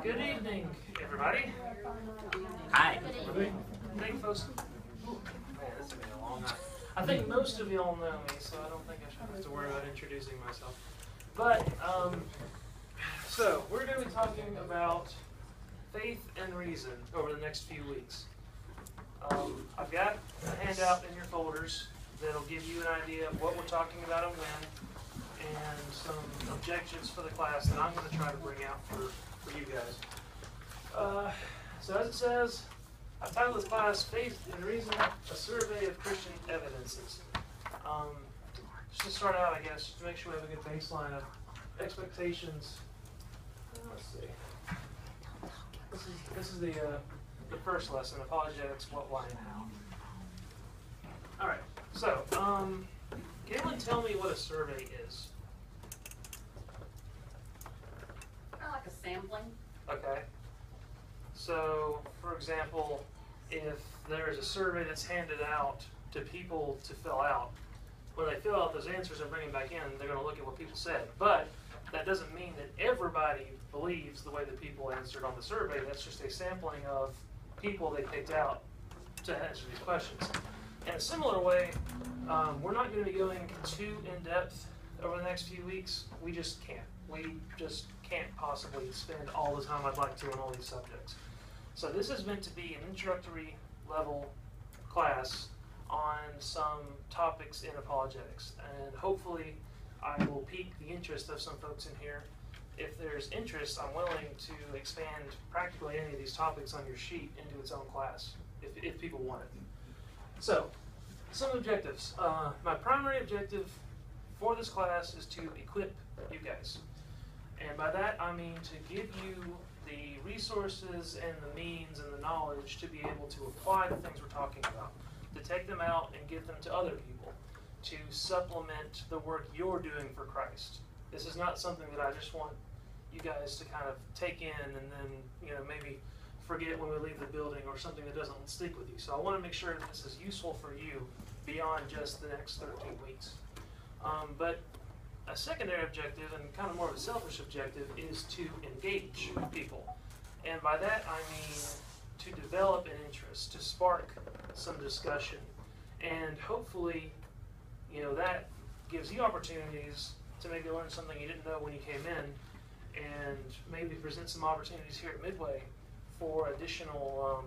Good evening, everybody. Hi. Thank you, folks. Man, this has been a long night. I think most of y'all know me, so I don't think I should have to worry about introducing myself. But, so we're going to be talking about faith and reason over the next few weeks. I've got a handout in your folders that'll give you an idea of what we're talking about and when, and some objectives for the class that I'm going to try to bring out for you guys. So as it says, I've titled this class Faith and Reason, a Survey of Christian Evidences. Just to start out, I guess, to make sure we have a good baseline of expectations. Let's see. This is the first lesson, apologetics, what, why, and how. All right. So, can anyone tell me what a survey is? Kind of like a sampling. Okay. So, for example, if there's a survey that's handed out to people to fill out, when they fill out those answers and bring them back in, they're going to look at what people said. But that doesn't mean that everybody believes the way that people answered on the survey. That's just a sampling of people they picked out to answer these questions. In a similar way, we're not going to be going too in-depth over the next few weeks. We just can't. We just can't possibly spend all the time I'd like to on all these subjects. So this is meant to be an introductory level class on some topics in apologetics. And hopefully I will pique the interest of some folks in here. If there's interest, I'm willing to expand practically any of these topics on your sheet into its own class, if people want it. So, some objectives. My primary objective for this class is to equip you guys. And by that, I mean to give you the resources and the means and the knowledge to be able to apply the things we're talking about, to take them out and give them to other people, to supplement the work you're doing for Christ. This is not something that I just want you guys to kind of take in and then, maybe forget when we leave the building or something that doesn't stick with you. So I want to make sure that this is useful for you beyond just the next 13 weeks. But a secondary objective, and kind of more of a selfish objective, is to engage people. And by that I mean to develop an interest, to spark some discussion. And hopefully, that gives you opportunities to maybe learn something you didn't know when you came in, and maybe present some opportunities here at Midway for additional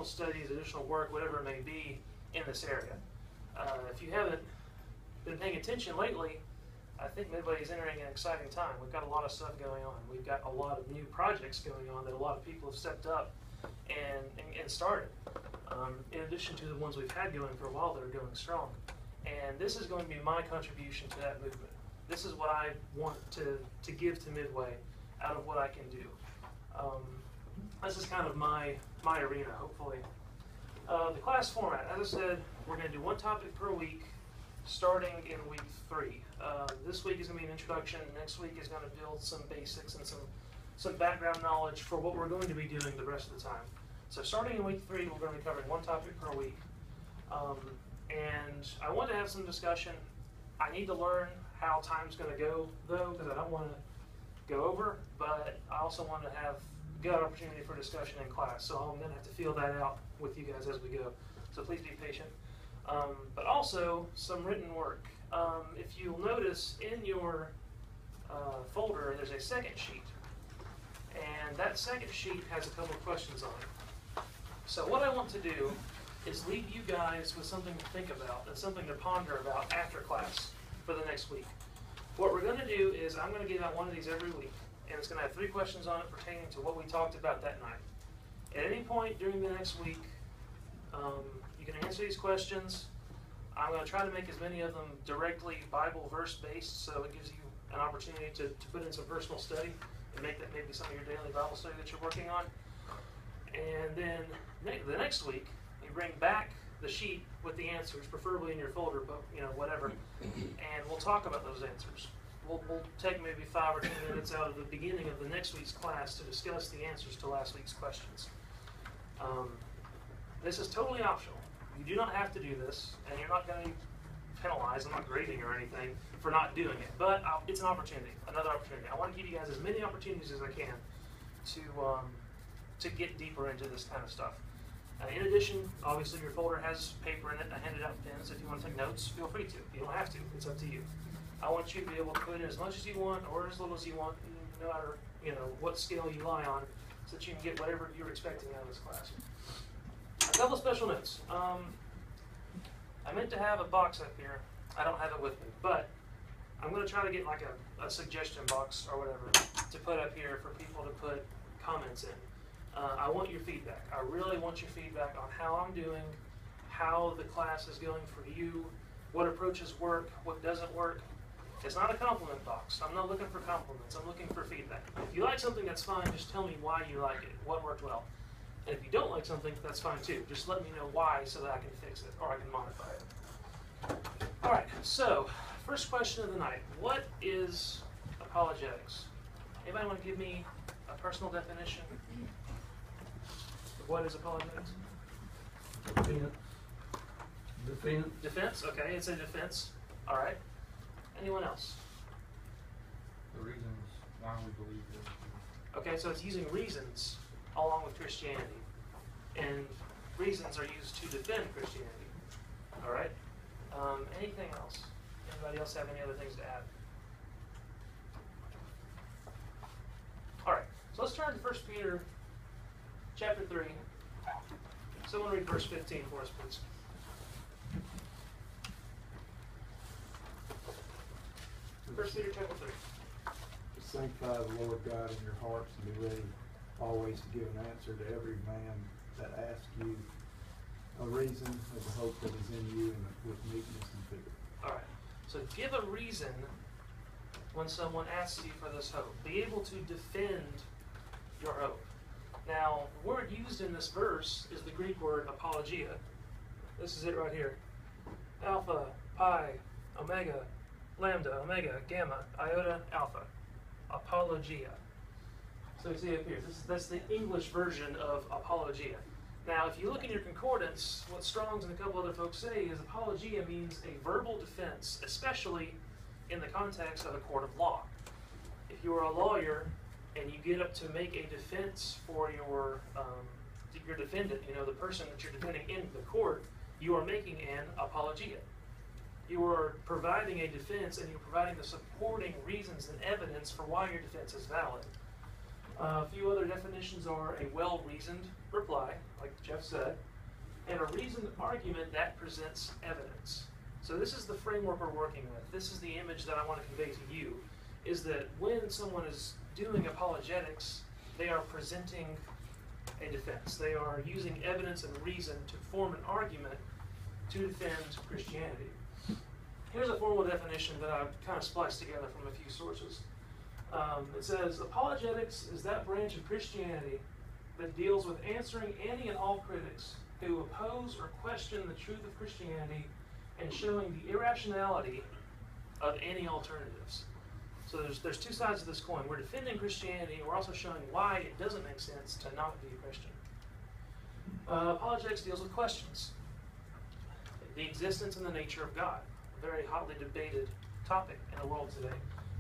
studies, additional work, whatever it may be in this area. If you haven't been paying attention lately, I think Midway is entering an exciting time. We've got a lot of stuff going on. We've got a lot of new projects going on that a lot of people have stepped up and started, in addition to the ones we've had going for a while that are going strong. And this is going to be my contribution to that movement. This is what I want to give to Midway out of what I can do. This is kind of my arena, hopefully. The class format, as I said, we're going to do one topic per week, starting in week 3. This week is going to be an introduction. Next week is going to build some basics and some background knowledge for what we're going to be doing the rest of the time. So starting in week 3, we're going to be covering one topic per week. And I want to have some discussion. I need to learn how time's going to go, though, because I don't want to go over, but I also want to have good opportunity for discussion in class. So I'm going to have to feel that out with you guys as we go. So please be patient. But also some written work. If you'll notice in your folder, there's a second sheet. And that second sheet has a couple of questions on it. So what I want to do is leave you guys with something to think about and something to ponder about after class for the next week. What we're going to do is I'm going to give out one of these every week. And it's going to have 3 questions on it pertaining to what we talked about that night. At any point during the next week, you can answer these questions. I'm going to try to make as many of them directly Bible verse based, so it gives you an opportunity to put in some personal study and make that maybe some of your daily Bible study that you're working on. And then the next week, you bring back the sheet with the answers, preferably in your folder, but whatever, and we'll talk about those answers. We'll take maybe 5 or 10 minutes out of the beginning of the next week's class to discuss the answers to last week's questions. This is totally optional. You do not have to do this, and you're not going to penalized, I'm not grading or anything for not doing it, but it's an opportunity, another opportunity. I want to give you guys as many opportunities as I can to get deeper into this kind of stuff. In addition, obviously your folder has paper in it. I handed out pens. If you want to take notes, feel free to. You don't have to. It's up to you. I want you to be able to put in as much as you want or as little as you want, no matter what scale you lie on, so that you can get whatever you're expecting out of this class. A couple of special notes. I meant to have a box up here. I don't have it with me, but I'm going to try to get like a suggestion box or whatever to put up here for people to put comments in. I want your feedback. I really want your feedback on how I'm doing, how the class is going for you, what approaches work, what doesn't work. It's not a compliment box. I'm not looking for compliments. I'm looking for feedback. If you like something, that's fine. Just tell me why you like it, what worked well. And if you don't like something, that's fine too. Just let me know why so that I can fix it or I can modify it. All right, so first question of the night. What is apologetics? Anybody want to give me a personal definition of what is apologetics? Defense, okay, it's a defense. All right. Anyone else? The reasons why we believe it. Okay, so it's using reasons along with Christianity. And reasons are used to defend Christianity. All right? Anything else? Anybody else have any other things to add? All right, so let's turn to 1 Peter chapter 3. Someone read verse 15 for us, please. First Peter chapter 3. Sanctify the Lord God in your hearts and be ready always to give an answer to every man that asks you a reason of the hope that is in you and with meekness and fear. All right. So give a reason when someone asks you for this hope. Be able to defend your hope. Now, the word used in this verse is the Greek word apologia. This is it right here. Alpha, pi, omega, lambda, omega, gamma, iota, alpha. Apologia. So you see up here, that's the English version of apologia. Now, if you look in your concordance, what Strong's and a couple other folks say is apologia means a verbal defense, especially in the context of a court of law. If you are a lawyer and you get up to make a defense for your defendant, the person that you're defending in the court, you are making an apologia. You are providing a defense and you're providing the supporting reasons and evidence for why your defense is valid. A few other definitions are a well-reasoned reply, like Jeff said, and a reasoned argument that presents evidence. So this is the framework we're working with. This is the image that I want to convey to you, is that when someone is doing apologetics, they are presenting a defense. They are using evidence and reason to form an argument to defend Christianity. Here's a formal definition that I've kind of spliced together from a few sources. It says, apologetics is that branch of Christianity that deals with answering any and all critics who oppose or question the truth of Christianity and showing the irrationality of any alternatives. So there's two sides of this coin. We're defending Christianity, and we're also showing why it doesn't make sense to not be a Christian. Apologetics deals with questions. The existence and the nature of God. A very hotly debated topic in the world today.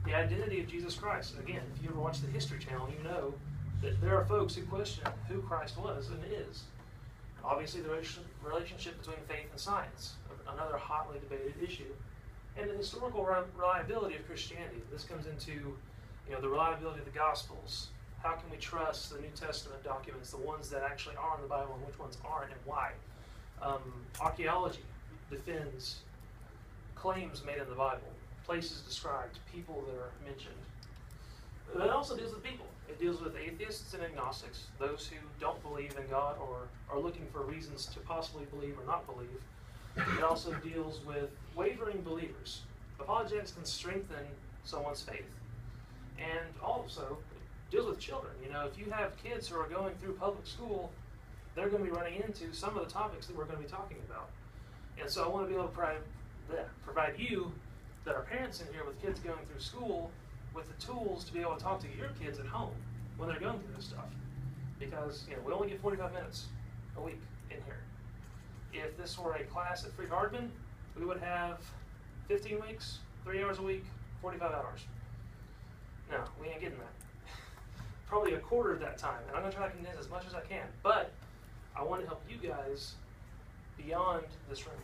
The identity of Jesus Christ. Again, if you ever watch the History Channel, you know that there are folks who question who Christ was and is. Obviously, the relationship between faith and science, another hotly debated issue. And the historical reliability of Christianity. This comes into the reliability of the Gospels. How can we trust the New Testament documents, the ones that actually are in the Bible and which ones aren't, and why? Archaeology defends claims made in the Bible, places described, people that are mentioned. But it also deals with people. It deals with atheists and agnostics, those who don't believe in God or are looking for reasons to possibly believe or not believe. It also deals with wavering believers. Apologetics can strengthen someone's faith. And also deals with children. If you have kids who are going through public school, they're going to be running into some of the topics that we're going to be talking about. And so I want to be able to provide you that are parents in here with kids going through school with the tools to be able to talk to your kids at home when they're going through this stuff. Because we only get 45 minutes a week in here. If this were a class at Freed-Hardeman, we would have 15 weeks, 3 hours a week, 45 hours. No, we ain't getting that. Probably a quarter of that time, and I'm going to try to condense as much as I can. But I want to help you guys beyond this room.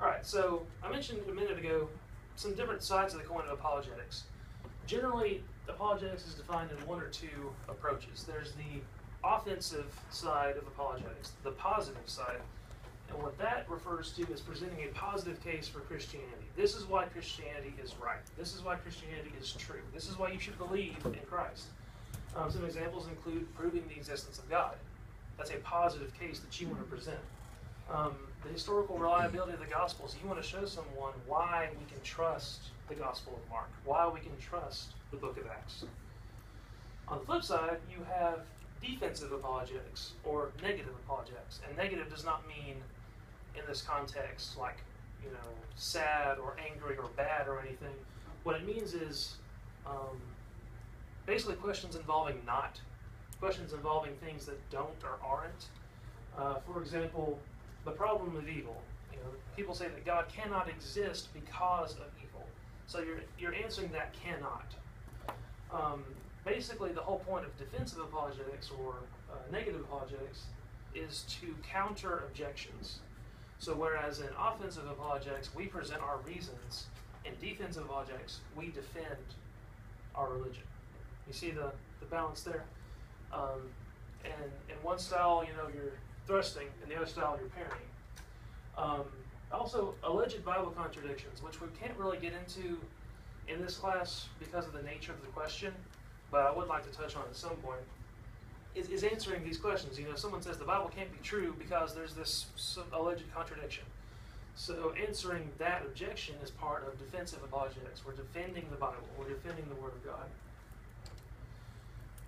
All right, so I mentioned a minute ago some different sides of the coin of apologetics. Generally, apologetics is defined in one or two approaches. There's the offensive side of apologetics, the positive side. And what that refers to is presenting a positive case for Christianity. This is why Christianity is right. This is why Christianity is true. This is why you should believe in Christ. Some examples include proving the existence of God. That's a positive case that you want to present. The historical reliability of the Gospels. You want to show someone why we can trust the Gospel of Mark, why we can trust the book of Acts. On the flip side, you have defensive apologetics or negative apologetics. And negative does not mean in this context like, sad or angry or bad or anything. What it means is basically questions involving not, questions involving things that don't or aren't. For example, the problem of evil. People say that God cannot exist because of evil. So you're answering that cannot. Basically, the whole point of defensive apologetics or negative apologetics is to counter objections. So whereas in offensive apologetics, we present our reasons, in defensive apologetics, we defend our religion. You see the balance there? And in one style, you're thrusting, and the other style, you're parrying. Also, alleged Bible contradictions, which we can't really get into in this class because of the nature of the question, but I would like to touch on at some point, is answering these questions. Someone says the Bible can't be true because there's this alleged contradiction. So answering that objection is part of defensive apologetics. We're defending the Bible. We're defending the Word of God.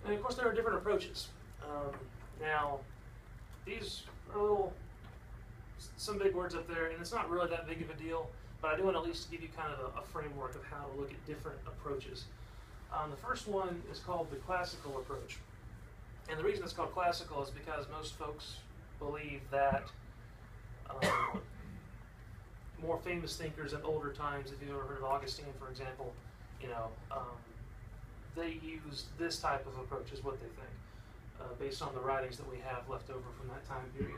And of course, there are different approaches. Now, these are some big words up there, and it's not really that big of a deal, but I do want to at least give you kind of a framework of how to look at different approaches. The first one is called the classical approach. And the reason it's called classical is because most folks believe that more famous thinkers in older times, if you've ever heard of Augustine, for example, they use this type of approach is what they think, based on the writings that we have left over from that time period.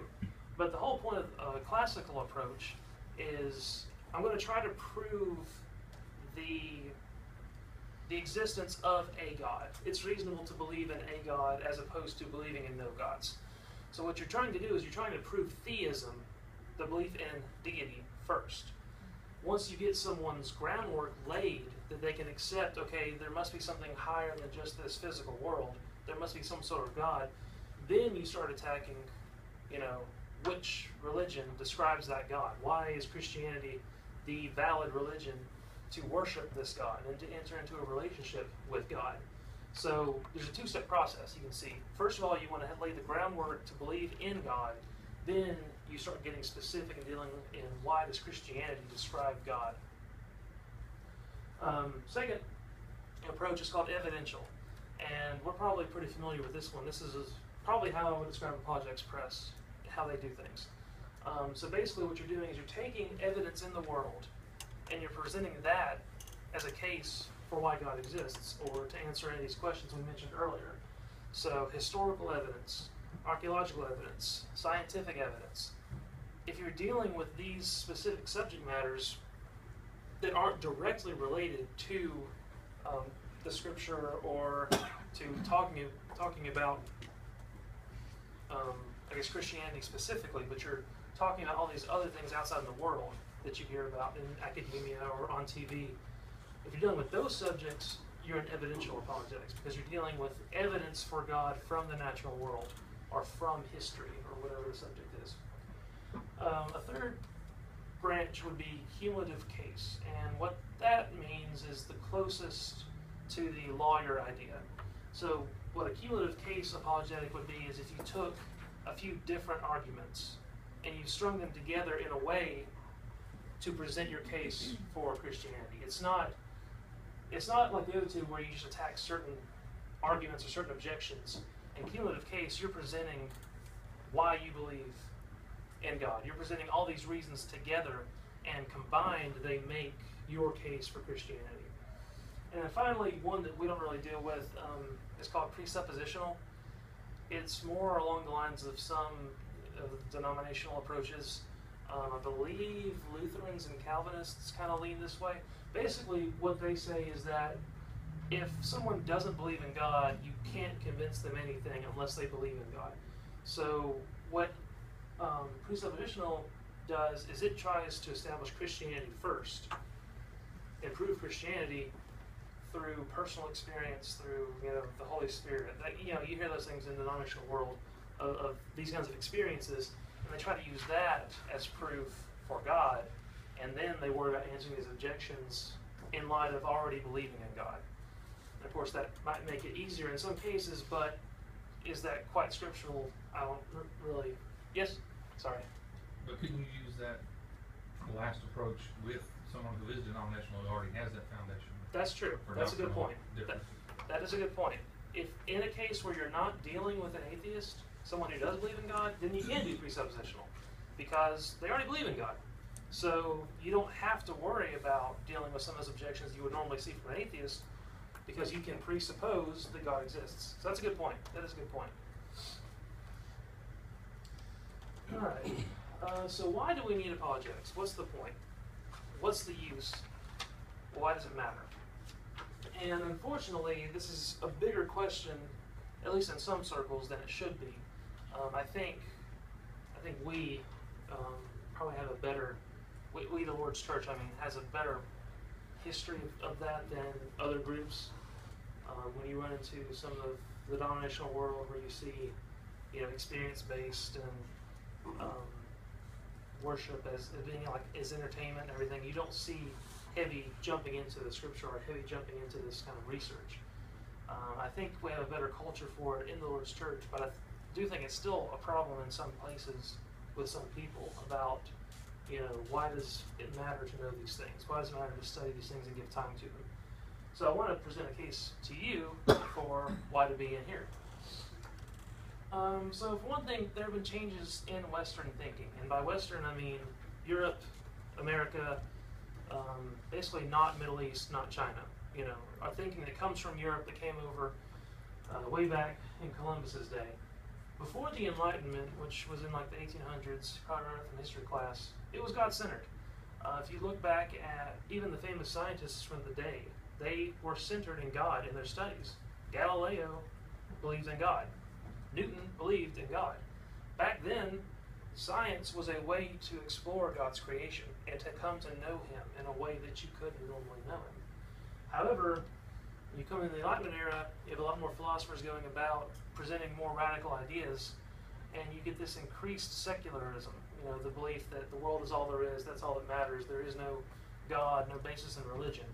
But the whole point of a classical approach is I'm going to try to prove the existence of a God. It's reasonable to believe in a God as opposed to believing in no gods. So what you're trying to do is you're trying to prove theism, the belief in deity, first. Once you get someone's groundwork laid that they can accept, okay, there must be something higher than just this physical world, there must be some sort of God, then you start attacking, which religion describes that God. Why is Christianity the valid religion to worship this God and to enter into a relationship with God? So there's a two-step process you can see. First of all, you want to lay the groundwork to believe in God. Then you start getting specific and dealing in why does Christianity describe God. Second approach is called evidential. And we're probably pretty familiar with this one. This is probably how I would describe Apologetics Press, how they do things. So basically what you're doing is you're taking evidence in the world and you're presenting that as a case for why God exists, or to answer any of these questions we mentioned earlier. So historical evidence, archaeological evidence, scientific evidence. If you're dealing with these specific subject matters that aren't directly related to the scripture or to talking about, Christianity specifically, but you're talking about all these other things outside in the world that you hear about in academia or on TV. If you're dealing with those subjects, you're in evidential apologetics because you're dealing with evidence for God from the natural world or from history or whatever the subject is. A third branch would be cumulative case, and what that means is the closest to the lawyer idea. So what a cumulative case apologetic would be is if you took a few different arguments and you strung them together in a way to present your case for Christianity. It's not like the other two where you just attack certain arguments or certain objections. In cumulative case, you're presenting why you believe in God. You're presenting all these reasons together and combined they make your case for Christianity. And then finally, one that we don't really deal with is called presuppositional. It's more along the lines of some denominational approaches. I believe Lutherans and Calvinists kind of lean this way. Basically, what they say is that if someone doesn't believe in God, you can't convince them anything unless they believe in God. So what presuppositional does is it tries to establish Christianity first, and prove Christianity through personal experience, through the Holy Spirit. You hear those things in the denominational world of these kinds of experiences, and they try to use that as proof for God, and then they worry about answering these objections in light of already believing in God. And of course, that might make it easier in some cases, but is that quite scriptural? I don't really. Yes? Sorry. But couldn't you use that last approach with someone who is denominational who already has that foundation? That's true. For That's a good doctrinal point. differences? That is a good point. If in a case where you're not dealing with an atheist, someone who does believe in God, then you can do presuppositional, because they already believe in God. So you don't have to worry about dealing with some of those objections you would normally see from an atheist, because you can presuppose that God exists. So that's a good point. That is a good point. All right. So why do we need apologetics? What's the point? What's the use? Why does it matter? And unfortunately, this is a bigger question, at least in some circles, than it should be. I think we probably have a better, we the Lord's Church, has a better history of that than other groups. When you run into some of the denominational world where you see, experience-based and worship as being as entertainment and everything, you don't see heavy jumping into the scripture or heavy jumping into this kind of research. I think we have a better culture for it in the Lord's Church, but I do think it's still a problem in some places with some people about, why does it matter to know these things? Why does it matter to study these things and give time to them? So I want to present a case to you for why to be in here. So for one thing, there have been changes in Western thinking. And by Western, I mean Europe, America, basically not Middle East, not China. Our thinking that comes from Europe that came over way back in Columbus's day. Before the Enlightenment, which was in the 1800s, probably remember from history class, it was God-centered. If you look back at even the famous scientists from the day, they were centered in God in their studies. Galileo believed in God. Newton believed in God. Back then, science was a way to explore God's creation and to come to know Him in a way that you couldn't normally know Him. However, when you come into the Enlightenment era, you have a lot more philosophers going about presenting more radical ideas, and you get this increased secularism, the belief that the world is all there is, that's all that matters, there is no God, no basis in religion.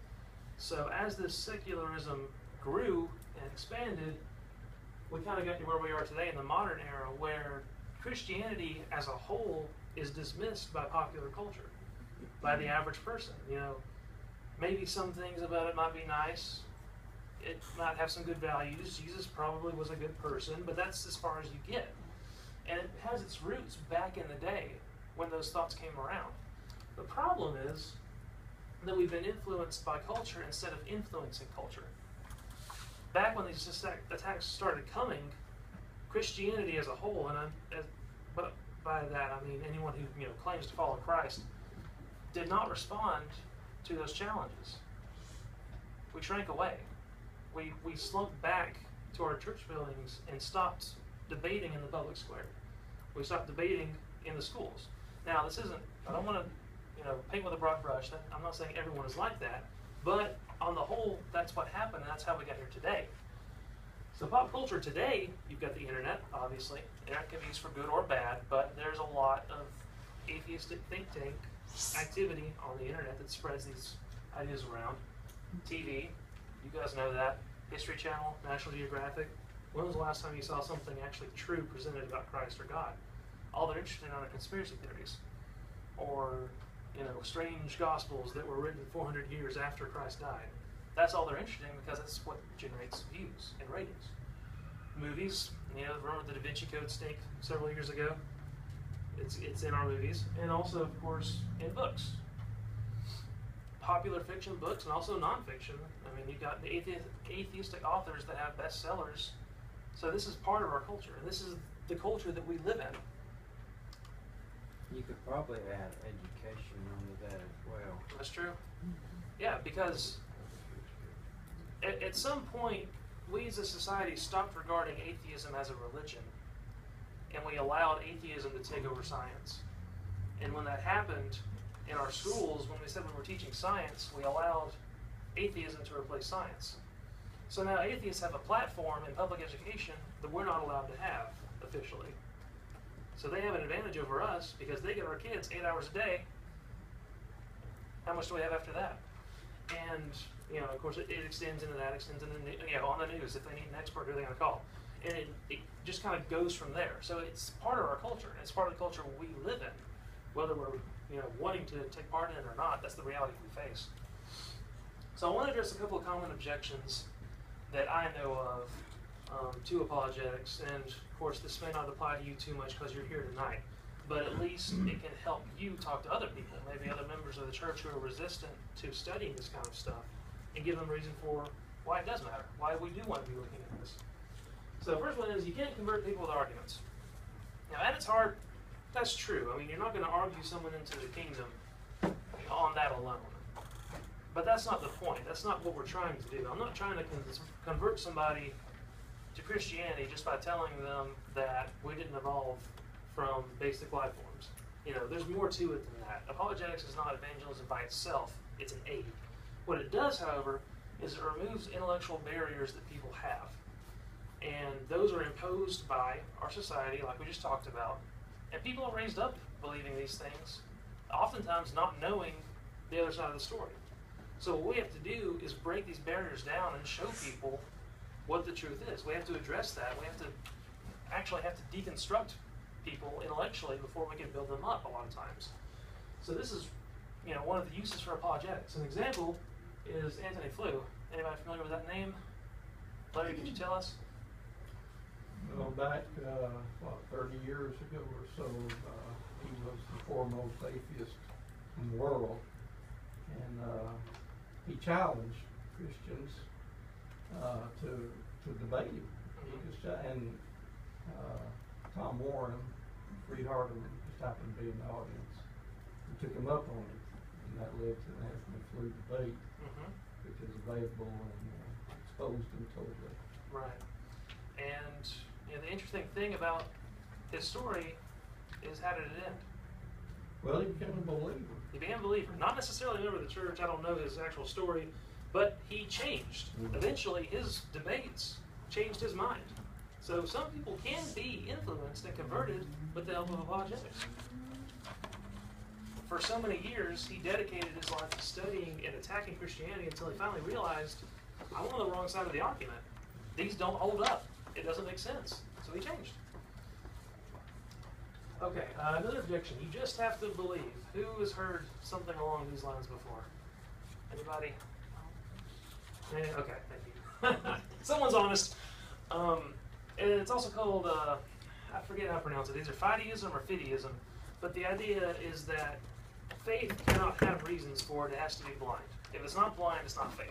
So as this secularism grew and expanded, we kind of got to where we are today in the modern era, where Christianity as a whole is dismissed by popular culture, by the average person. Maybe some things about it might be nice. It might have some good values. Jesus probably was a good person, but that's as far as you get. And it has its roots back in the day when those thoughts came around. The problem is that we've been influenced by culture instead of influencing culture. Back when these attacks started coming, Christianity as a whole, but by that I mean anyone who claims to follow Christ, did not respond to those challenges. We shrank away. We slumped back to our church buildings and stopped debating in the public square. We stopped debating in the schools. Now, I don't want to paint with a broad brush. I'm not saying everyone is like that, but on the whole, that's what happened, and that's how we got here today. So pop culture today, you've got the internet, obviously. The internet can be used for good or bad, but there's a lot of atheistic think tank activity on the internet that spreads these ideas around. TV, you guys know that. History Channel, National Geographic. When was the last time you saw something actually true presented about Christ or God? All they're interested in are conspiracy theories, or strange gospels that were written 400 years after Christ died. That's all they're interested in, because that's what generates views and ratings. Movies, remember the Da Vinci Code stink several years ago? It's in our movies, and also, of course, in books. popular fiction books and also nonfiction. I mean, you've got the atheistic authors that have bestsellers. So this is part of our culture, and this is the culture that we live in. You could probably add education onto that as well. That's true. Yeah, because at some point, we as a society stopped regarding atheism as a religion, and we allowed atheism to take over science. And when that happened in our schools, when we said we were teaching science, we allowed atheism to replace science. So now atheists have a platform in public education that we're not allowed to have officially. So they have an advantage over us because they get our kids 8 hours a day. How much do we have after that? And, you know, of course, it extends into that, extends into, you know, on the news. If they need an expert, who are they going to call? And it just kind of goes from there. So it's part of our culture. It's part of the culture we live in. Whether we're, you know, wanting to take part in it or not, that's the reality we face. So I want to address a couple of common objections that I know of to apologetics. And, of course, this may not apply to you too much because you're here tonight. But at least it can help you talk to other people, maybe other members of the church who are resistant to studying this kind of stuff, and give them a reason for why it does matter, why we do want to be looking at this. So the first one is you can't convert people with arguments. Now, at its heart, that's true. I mean, you're not going to argue someone into the kingdom on that alone. But that's not the point. That's not what we're trying to do. I'm not trying to convert somebody to Christianity just by telling them that we didn't evolve from basic life forms. You know, there's more to it than that. Apologetics is not evangelism by itself. It's an aid. What it does, however, is it removes intellectual barriers that people have. And those are imposed by our society, like we just talked about. And people are raised up believing these things, oftentimes not knowing the other side of the story. So what we have to do is break these barriers down and show people what the truth is. We have to address that. We have to actually deconstruct people intellectually before we can build them up a lot of times. So this is, you know, one of the uses for apologetics. An example is Antony Flew. Anybody familiar with that name? Larry, could you tell us? Well, back, 30 years ago or so, he was the foremost atheist in the world. And he challenged Christians to debate him. And Tom Warren, Freed Hardeman, just happened to be in the audience. He took him up on it, and that led to the Antony Flew debate, which is available and exposed him totally. Right. And you know, the interesting thing about his story is, how did it end? Well, he became a believer. He became a believer. Not necessarily a member of the church. I don't know his actual story, but he changed. Eventually, his debates changed his mind. So some people can be influenced and converted with the help of apologetics. For so many years, he dedicated his life to studying and attacking Christianity until he finally realized, I'm on the wrong side of the argument. These don't hold up. It doesn't make sense. So he changed. Okay, another objection. You just have to believe. Who has heard something along these lines before? Anybody? Okay, thank you. Someone's honest. And it's also called, I forget how to pronounce it, either fideism or fideism. But the idea is that faith cannot have reasons for it. It has to be blind. If it's not blind, it's not faith.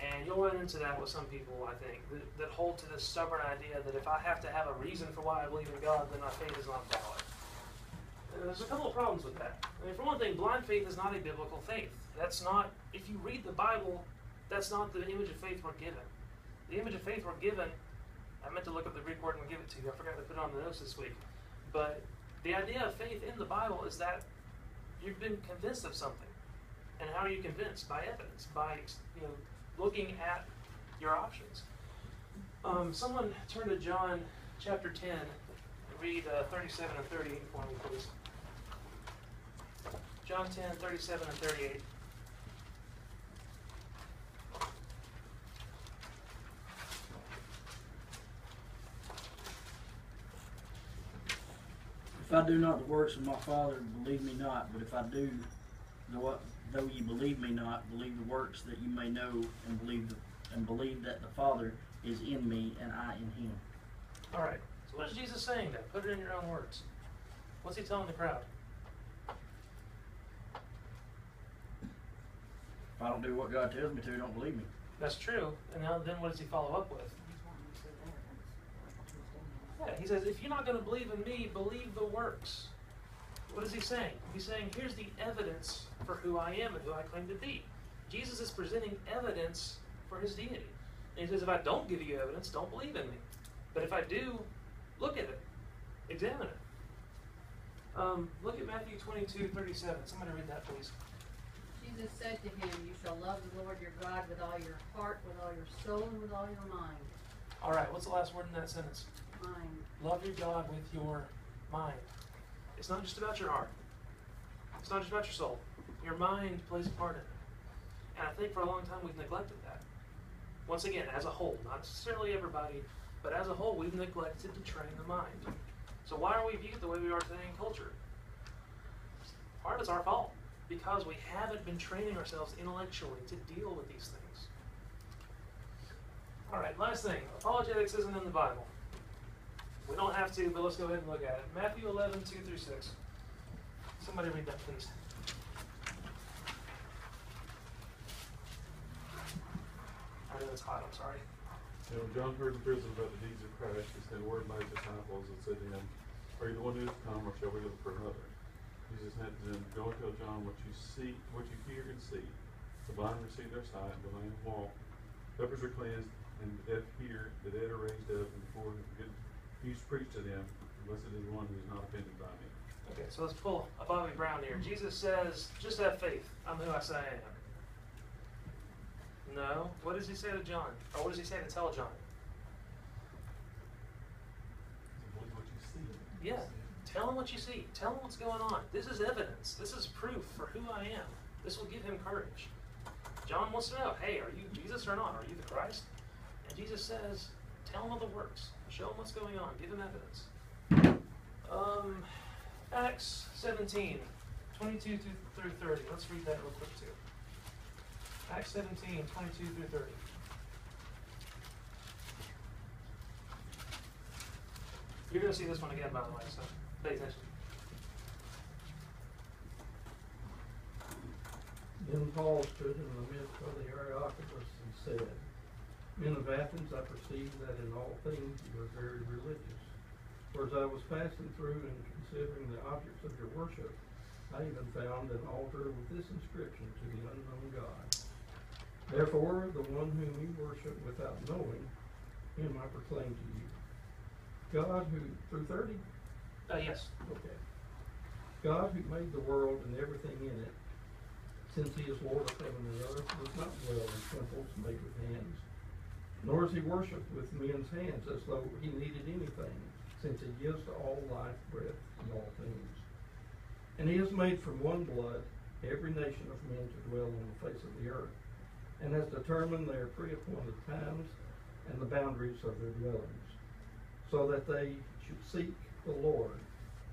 And you'll run into that with some people, I think, that hold to this stubborn idea that if I have to have a reason for why I believe in God, then my faith is not valid. And there's a couple of problems with that. I mean, for one thing, blind faith is not a biblical faith. That's not, if you read the Bible, that's not the image of faith we're given. The image of faith we're given, I meant to look up the Greek word and give it to you. I forgot to put it on the notes this week. But the idea of faith in the Bible is that you've been convinced of something. And how are you convinced? By evidence, by, you know, looking at your options. Someone turn to John chapter 10 and read 37 and 38 for me, please. John 10, 37 and 38. If I do not the works of my Father, believe me not. But if I do, though ye believe me not, believe the works, that you may know and believe that the Father is in me and I in him. All right. So what is Jesus saying then? Put it in your own words. What's he telling the crowd? If I don't do what God tells me to, don't believe me. That's true. And now then what does he follow up with? Yeah, he says, if you're not going to believe in me, believe the works. What is he saying? He's saying, here's the evidence for who I am and who I claim to be. Jesus is presenting evidence for his deity. And he says, if I don't give you evidence, don't believe in me. But if I do, look at it. Examine it. Look at Matthew 22:37. Somebody read that, please. Jesus said to him, you shall love the Lord your God with all your heart, with all your soul, and with all your mind. All right, what's the last word in that sentence? Mind. Love your God with your mind. It's not just about your heart. It's not just about your soul. Your mind plays a part in it. And I think for a long time we've neglected that. Once again, as a whole, not necessarily everybody, but as a whole, we've neglected to train the mind. So why are we viewed the way we are today in culture? Part of it's our fault, because we haven't been training ourselves intellectually to deal with these things. All right, last thing. Apologetics isn't in the Bible. We don't have to, but let's go ahead and look at it. Matthew 11:2-6. Somebody read that, please. I know it's hot, I'm sorry. And when John heard in prison about the deeds of Christ, he sent word by his disciples and said to him, are you the one who is to come, or shall we look for another? Jesus said to them, go and tell John what you hear and see. The blind receive their sight, the lame walk, lepers are cleansed, and the deaf hear, the dead are raised up, and before good news preached to them. Blessed is the one who is not offended by me. Okay, so let's pull a Bobby Brown here. Jesus says, just have faith. I'm who I say I am. No. What does he say to John? Or what does he say to tell John? Believe what you see. Yeah. Tell him what you see. Tell him what's going on. This is evidence. This is proof for who I am. This will give him courage. John wants to know, hey, are you Jesus or not? Are you the Christ? And Jesus says, tell him of the works. Show him what's going on. Give him evidence. Acts 17, 22 through 30. Let's read that real quick too. Acts 17, 22 through 30. You're going to see this one again, by the way, so pay attention. Then Paul stood in the midst of the Areopagus and said, men of Athens, I perceive that in all things you are very religious. For as I was passing through and considering the objects of your worship, I even found an altar with this inscription, to the unknown God. Therefore, the one whom you worship without knowing, him I proclaim to you. God who, through 30? Yes. Okay. God who made the world and everything in it, since he is Lord of heaven and earth, does not dwell in temples made with hands, nor is he worshipped with men's hands as though he needed anything, since he gives to all life, breath, and all things. And he has made from one blood every nation of men to dwell on the face of the earth, and has determined their pre-appointed times and the boundaries of their dwellings, so that they should seek the Lord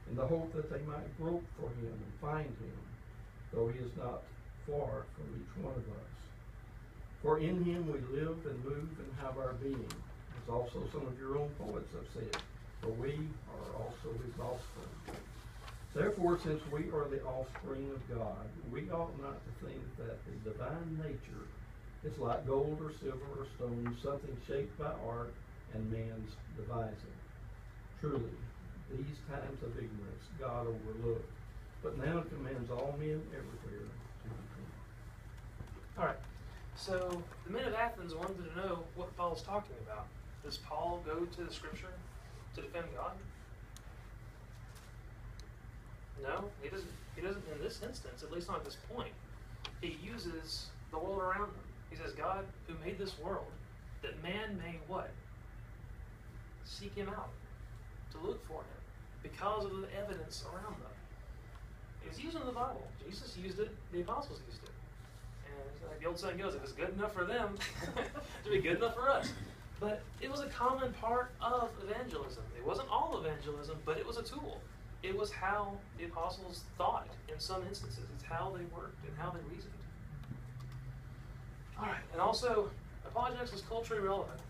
in the hope that they might grope for him and find him, though he is not far from each one of us. For in him we live and move and have our being, as also some of your own poets have said, for we are also his offspring. Therefore, since we are the offspring of God, we ought not to think that the divine nature is like gold or silver or stone, something shaped by art and man's devising. Truly, these times of ignorance God overlooked, but now commands all men everywhere to repent. All right. So the men of Athens wanted to know what Paul's talking about. Does Paul go to the scripture to defend God? No, he doesn't. He doesn't in this instance, at least not at this point. He uses the world around them. He says, God, who made this world, that man may what? Seek him out, to look for him, because of the evidence around them. He's using the Bible. Jesus used it. The apostles used it. And like the old saying goes, if it's good enough for them, it'll be good enough for us. But it was a common part of evangelism. It wasn't all evangelism, but it was a tool. It was how the apostles thought in some instances. It's how they worked and how they reasoned. All right. And also, apologetics is culturally relevant.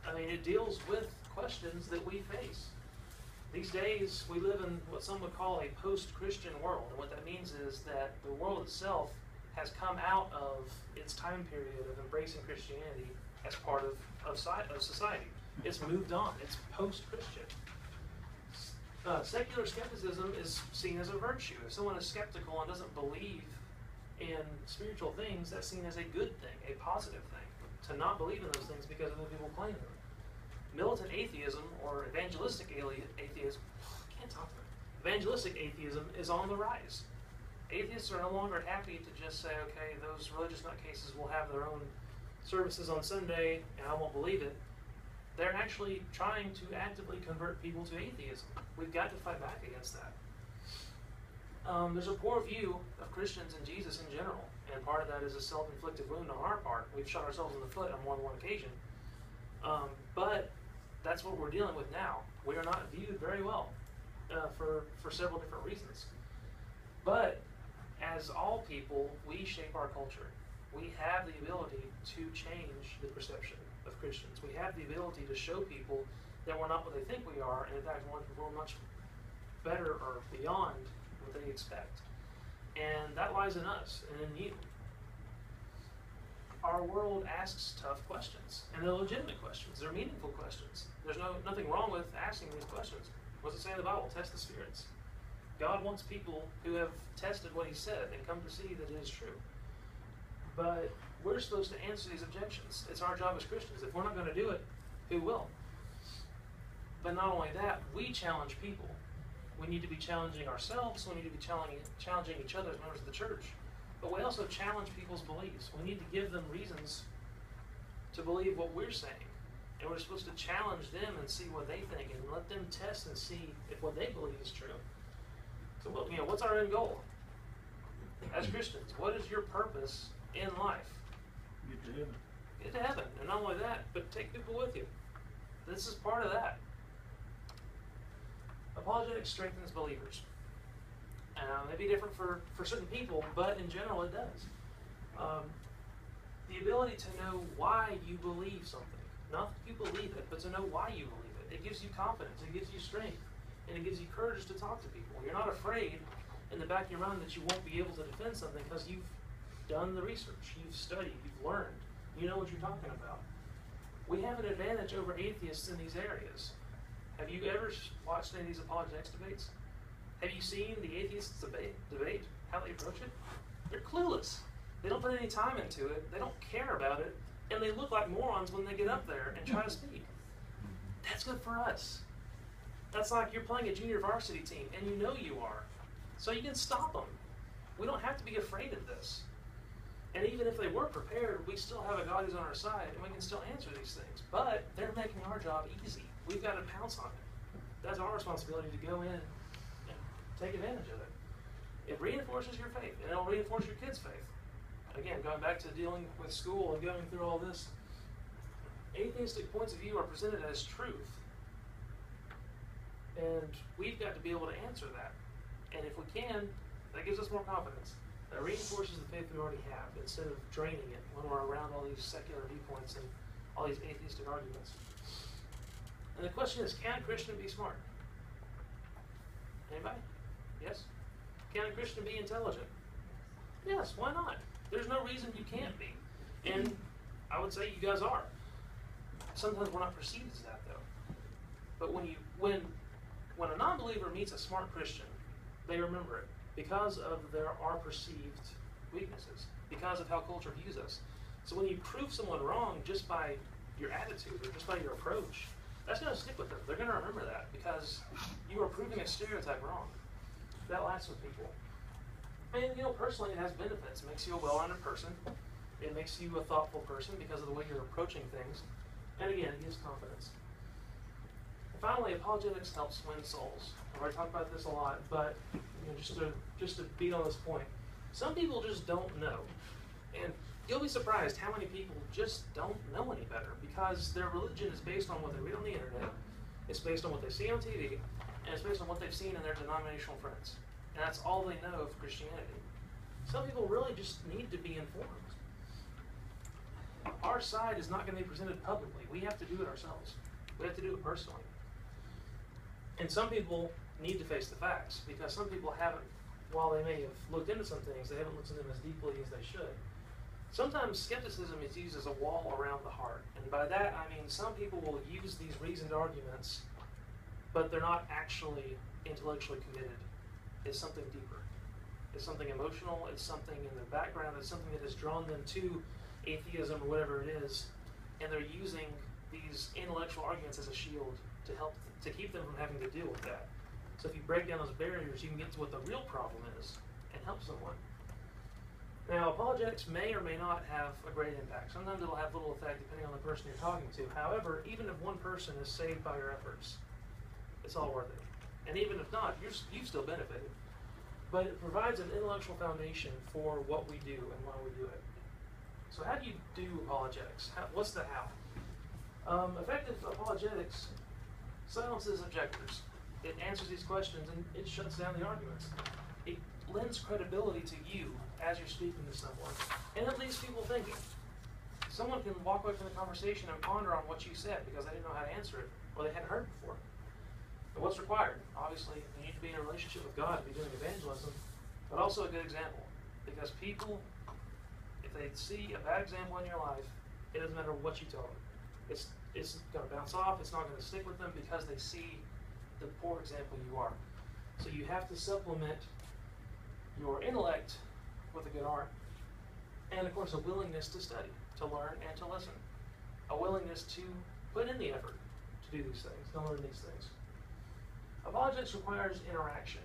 I mean, it deals with questions that we face. These days, we live in what some would call a post-Christian world. And what that means is that the world itself has come out of its time period of embracing Christianity as part of society. It's moved on. It's post-Christian. Secular skepticism is seen as a virtue. If someone is skeptical and doesn't believe in spiritual things, that's seen as a good thing, a positive thing. To not believe in those things because other people claim them. Militant atheism or evangelistic atheism, can't talk about it. Evangelistic atheism is on the rise. Atheists are no longer happy to just say, okay, those religious nutcases will have their own services on Sunday and I won't believe it. They're actually trying to actively convert people to atheism. We've got to fight back against that. There's a poor view of Christians and Jesus in general, and part of that is a self-inflicted wound on our part. We've shot ourselves in the foot on more than one occasion. But that's what we're dealing with now. We are not viewed very well for several different reasons. But as all people, we shape our culture. We have the ability to change the perception of Christians. We have the ability to show people that we're not what they think we are, and in fact we're much better or beyond what they expect. And that lies in us and in you. Our world asks tough questions, and they're legitimate questions. They're meaningful questions. There's nothing wrong with asking these questions. What does it say in the Bible? Test the spirits. God wants people who have tested what he said and come to see that it is true. But we're supposed to answer these objections. It's our job as Christians. If we're not going to do it, who will? But not only that, we challenge people. We need to be challenging ourselves. We need to be challenging each other as members of the church. But we also challenge people's beliefs. We need to give them reasons to believe what we're saying. And we're supposed to challenge them and see what they think and let them test and see if what they believe is true. So, what's our end goal? As Christians, what is your purpose in life? Get to heaven. Get to heaven. And not only that, but take people with you. This is part of that. Apologetics strengthens believers. It may be different for certain people, but in general it does. The ability to know why you believe something. Not that you believe it, but to know why you believe it. It gives you confidence, it gives you strength, and it gives you courage to talk to people. You're not afraid in the back of your mind that you won't be able to defend something because you've done the research, you've studied, you've learned, you know what you're talking about. We have an advantage over atheists in these areas. Have you ever watched any of these apologetics debates? Have you seen the atheists debate, how they approach it? They're clueless. They don't put any time into it. They don't care about it. And they look like morons when they get up there and try to speak. That's good for us. That's like you're playing a junior varsity team, and you know you are. So you can stop them. We don't have to be afraid of this. And even if they were prepared, we still have a God who's on our side, and we can still answer these things. But they're making our job easy. We've got to pounce on it. That's our responsibility to go in and take advantage of it. It reinforces your faith, and it'll reinforce your kids' faith. Again, going back to dealing with school and going through all this, atheistic points of view are presented as truth. And we've got to be able to answer that. And if we can, that gives us more confidence. That reinforces the faith we already have instead of draining it when we're around all these secular viewpoints and all these atheistic arguments. And the question is, can a Christian be smart? Anybody? Yes? Can a Christian be intelligent? Yes, why not? There's no reason you can't be. And I would say you guys are. Sometimes we're not perceived as that, though. But when a non-believer meets a smart Christian, they remember it because of our perceived weaknesses, because of how culture views us. So when you prove someone wrong just by your attitude or just by your approach, that's going to stick with them. They're going to remember that because you are proving a stereotype wrong. That lasts with people. And, personally, it has benefits. It makes you a well-rounded person. It makes you a thoughtful person because of the way you're approaching things. And again, it gives confidence. And finally, apologetics helps win souls. I've already talked about this a lot, but just to beat on this point, some people just don't know. And you'll be surprised how many people just don't know any better because their religion is based on what they read on the internet, it's based on what they see on TV, and it's based on what they've seen in their denominational friends. And that's all they know of Christianity. Some people really just need to be informed. Our side is not going to be presented publicly. We have to do it ourselves. We have to do it personally. And some people need to face the facts because some people haven't while they may have looked into some things, they haven't looked into them as deeply as they should. Sometimes skepticism is used as a wall around the heart. And by that, I mean some people will use these reasoned arguments, but they're not actually intellectually committed. It's something deeper. It's something emotional. It's something in their background. It's something that has drawn them to atheism or whatever it is. And they're using these intellectual arguments as a shield to help, to keep them from having to deal with that. So if you break down those barriers, you can get to what the real problem is and help someone. Now, apologetics may or may not have a great impact. Sometimes it'll have little effect depending on the person you're talking to. However, even if one person is saved by your efforts, it's all worth it. And even if not, you've still benefited. But it provides an intellectual foundation for what we do and why we do it. So how do you do apologetics? What's the how? Effective apologetics silences objectors. It answers these questions and it shuts down the arguments. It lends credibility to you as you're speaking to someone, and it leaves people thinking. Someone can walk away from the conversation and ponder on what you said because they didn't know how to answer it or they hadn't heard it before. But what's required? Obviously, you need to be in a relationship with God to be doing evangelism, but also a good example. Because people, if they see a bad example in your life, it doesn't matter what you tell them. It's going to bounce off. It's not going to stick with them because they see the poor example you are. So you have to supplement your intellect with a good heart. And of course, a willingness to study, to learn, and to listen. A willingness to put in the effort to do these things, to learn these things. Apologetics requires interaction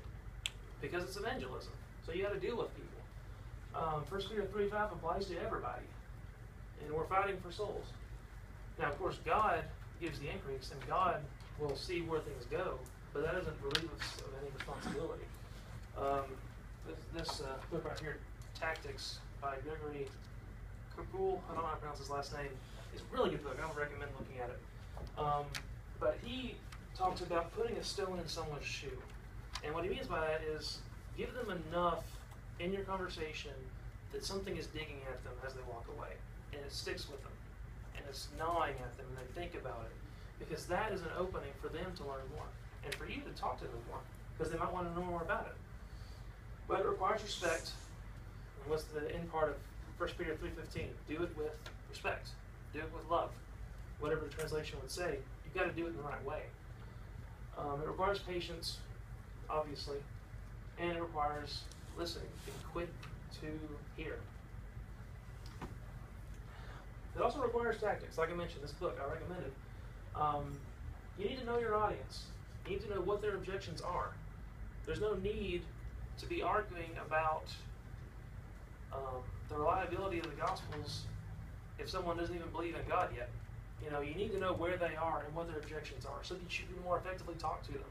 because it's evangelism. So you got to deal with people. 1 Peter 3:5 applies to everybody. And we're fighting for souls. Now, of course, God gives the increase, and God will see where things go, but that doesn't relieve us of any responsibility. This book right here, Tactics by Gregory Koukl, I don't know how to pronounce his last name, it's a really good book. I would recommend looking at it. But he talks about putting a stone in someone's shoe. And what he means by that is give them enough in your conversation that something is digging at them as they walk away. And it sticks with them. And it's gnawing at them and they think about it. Because that is an opening for them to learn more. And for you to talk to them more. Because they might want to know more about it. But it requires respect. And what's the end part of 1 Peter 3:15? Do it with respect. Do it with love. Whatever the translation would say, you've got to do it in the right way. It requires patience, obviously, and it requires listening, being quick to hear. It also requires tactics. Like I mentioned, this book, I recommend it. You need to know your audience. You need to know what their objections are. There's no need to be arguing about the reliability of the Gospels if someone doesn't even believe in God yet. You know, you need to know where they are and what their objections are so that you can more effectively talk to them.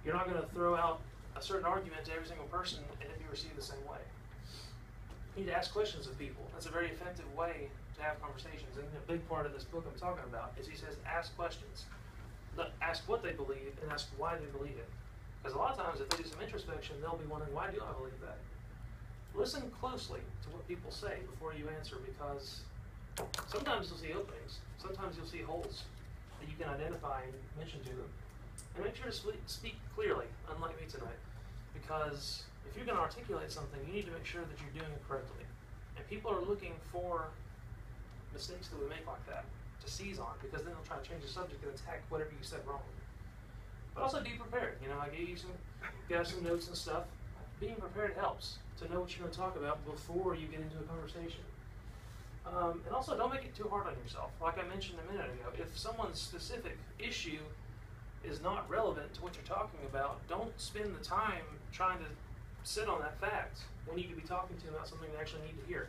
You're not going to throw out a certain argument to every single person and it be received the same way. You need to ask questions of people. That's a very effective way to have conversations. And a big part of this book I'm talking about is he says ask questions. Ask what they believe and ask why they believe it. Because a lot of times if they do some introspection, they'll be wondering, why do I believe that? Listen closely to what people say before you answer, because sometimes you'll see openings. Sometimes you'll see holes that you can identify and mention to them. And make sure to speak clearly, unlike me tonight. Because if you're going to articulate something, you need to make sure that you're doing it correctly. And people are looking for mistakes that we make like that to seize on, because then they'll try to change the subject and attack whatever you said wrong. But also be prepared. You know, I gave you some notes and stuff. Being prepared helps to know what you're going to talk about before you get into a conversation. And also, don't make it too hard on yourself. Like I mentioned a minute ago, if someone's specific issue is not relevant to what you're talking about, don't spend the time trying to sit on that fact when you could be talking to them about something they actually need to hear.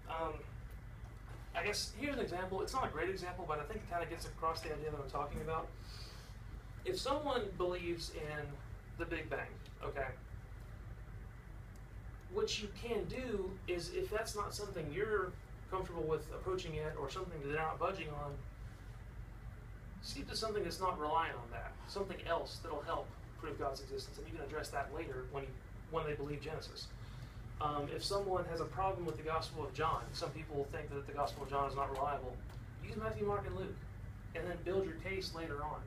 I guess here's an example. It's not a great example, but I think it kind of gets across the idea that I'm talking about. If someone believes in the Big Bang, okay, what you can do is, if that's not something you're comfortable with approaching it or something that they're not budging on, skip to something that's not relying on that, something else that'll help prove God's existence, and you can address that later when they believe Genesis. If someone has a problem with the Gospel of John, some people think that the Gospel of John is not reliable, use Matthew, Mark, and Luke, and then build your case later on.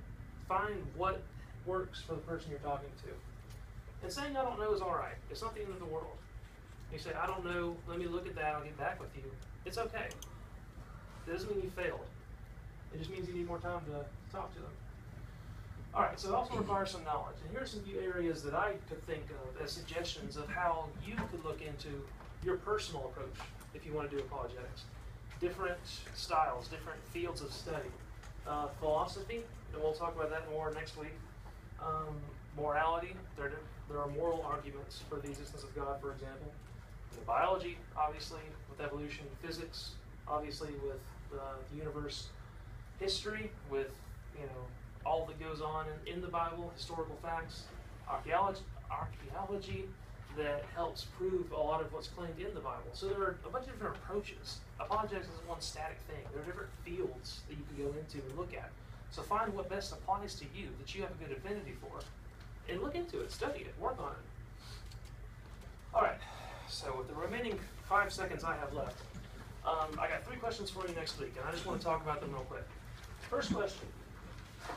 Find what works for the person you're talking to, And saying I don't know is alright. It's not the end of the world. You say, I don't know, let me look at that, I'll get back with you. It's okay. That doesn't mean you failed. It just means you need more time to talk to them. Alright, so it also requires some knowledge. And here are some few areas that I could think of as suggestions of how you could look into your personal approach if you want to do apologetics. Different styles, different fields of study. Philosophy, and we'll talk about that more next week. Morality, there are moral arguments for the existence of God, for example. Biology, obviously, with evolution. Physics, obviously, with the universe. History, with, all that goes on in the Bible, historical facts. Archaeology that helps prove a lot of what's claimed in the Bible. So there are a bunch of different approaches. Apologetics isn't one static thing. There are different fields that you can go into and look at. So find what best applies to you, that you have a good affinity for, and look into it, study it, work on it. Alright, so with the remaining 5 seconds I have left, I got 3 questions for you next week, and I just want to talk about them real quick. First question,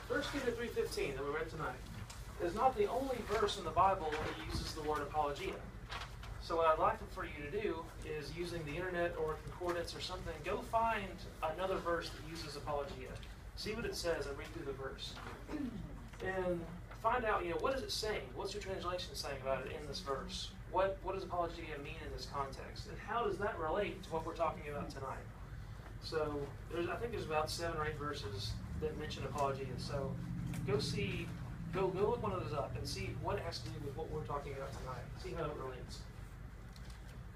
1 Peter 3:15 that we read tonight is not the only verse in the Bible that uses the word apologia. So what I'd like for you to do is, using the internet or concordance or something, go find another verse that uses apologia. See what it says and read through the verse. And find out, what is it saying? What's your translation saying about it in this verse? What does apologia mean in this context? And how does that relate to what we're talking about tonight? So I think there's about 7 or 8 verses that mention apologia. So go look one of those up and see what it has to do with what we're talking about tonight. See how it relates.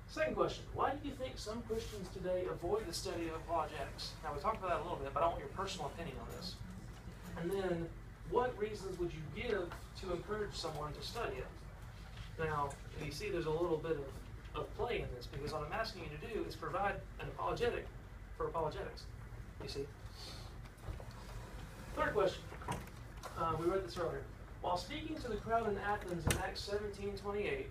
Second question, why do you think some Christians today avoid the study of apologetics? Now, we talked about that a little bit, but I want your personal opinion on this. And then, what reasons would you give to encourage someone to study it? Now, you see there's a little bit of play in this, because what I'm asking you to do is provide an apologetic for apologetics. You see? Third question. We read this earlier. While speaking to the crowd in Athens in Acts 17:28,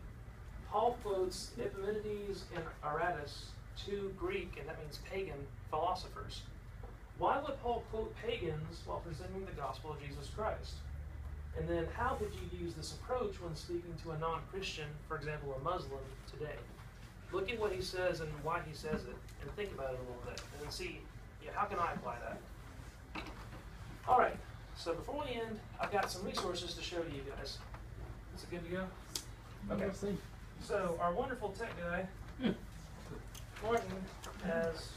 Paul quotes Epimenides and Aratus, 2 Greek, and that means pagan, philosophers. Why would Paul quote pagans while presenting the gospel of Jesus Christ? And then how could you use this approach when speaking to a non-Christian, for example, a Muslim, today? Look at what he says and why he says it, and think about it a little bit, and then see, how can I apply that? All right, so before we end, I've got some resources to show to you guys. Is it good to go? Okay. So our wonderful tech guy, Martin, has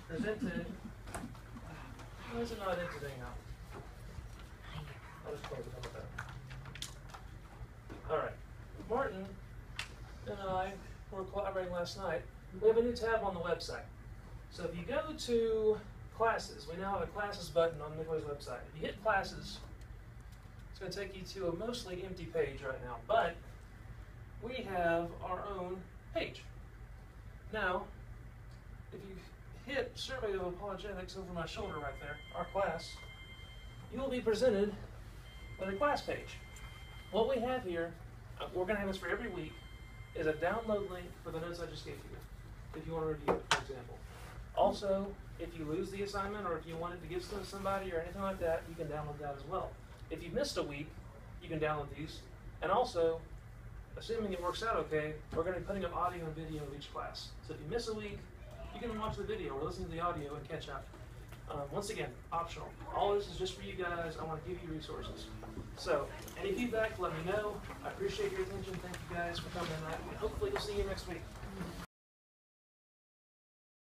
presented. Why is it not editing out? I'll just close it up with that. Alright. Martin and I were collaborating last night. We have a new tab on the website. So if you go to classes, we now have a classes button on Midway's website. If you hit classes, it's going to take you to a mostly empty page right now. But we have our own page. Now, if you hit Survey of Apologetics over my shoulder right there, our class, you'll be presented with a class page. What we have here, we're going to have this for every week, is a download link for the notes I just gave you, if you want to review it, for example. Also, if you lose the assignment or if you wanted to give some to somebody or anything like that, you can download that as well. If you missed a week, you can download these. And also, assuming it works out okay, we're going to be putting up audio and video of each class. So if you miss a week, you can watch the video or listen to the audio and catch up. Once again, optional. All this is just for you guys. I want to give you resources. So, any feedback, let me know. I appreciate your attention. Thank you guys for coming tonight. Hopefully, we'll see you next week.